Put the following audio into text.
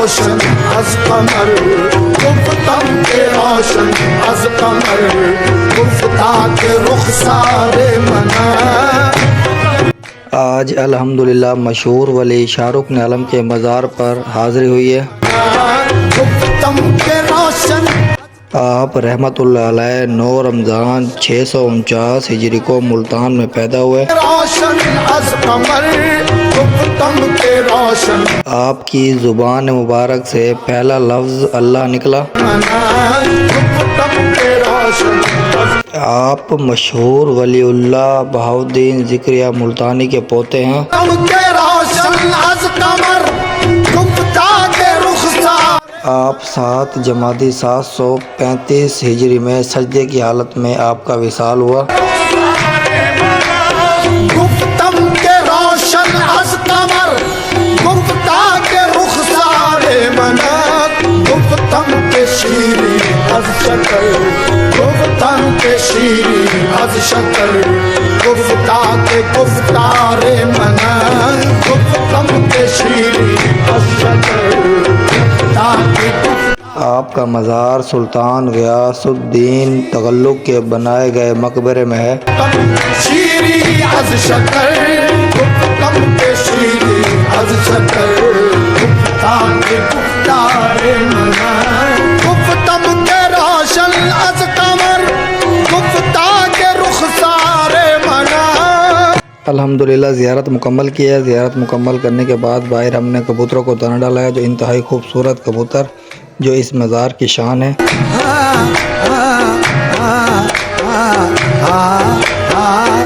روشن از قمر گفتم کے روشن از قمر گفتہ کے رخسار منا. آج الحمدللہ مشہور ولی شاہ رخ نے عالم کے مزار پر حاضری ہوئی ہے. گفتم کے روشن آپ رحمت اللہ علیہ 9 رمضان 649 ہجری کو ملتان میں پیدا ہوئے. روشن از قمر گفتم کے روشن آپ کی زبان مبارک سے پہلا لفظ اللہ نکلا. گفتم کے روشن آپ مشہور ولی اللہ بہاؤالدین ذکریہ ملتانی کے پوتے ہیں. گفتم کے روشن از قمر گفتہ کے رخسار. آپ 7 جمادی 735 ہجری میں سجدے کی حالت میں آپ کا وصال ہوا. گفتم کے روشن از قمر گفتہ کے رخسار منت. گفتم کے شیریں از شکر گفتم کے شیریں از شکر گفتہ کے گفتار منت. گفتم کے شیریں از شکر گفتہ کے آپ کا مزار سلطان غیاث الدین تغلق کے بنائے گئے مقبرے میں ہے. شیریں از شکر گفتم کے شیریں از شکر گفتہ کے گفتار منت. گفتم کے روشن از قمر گفتہ کے رخسار منت. الحمدللہ زیارت مکمل کی ہے. زیارت مکمل کرنے کے بعد باہر ہم نے کبوتروں کو دانہ ڈالا ہے، جو انتہائی خوبصورت کبوتر جو اس مزار کی شان ہے. آ آ آ آ آ آ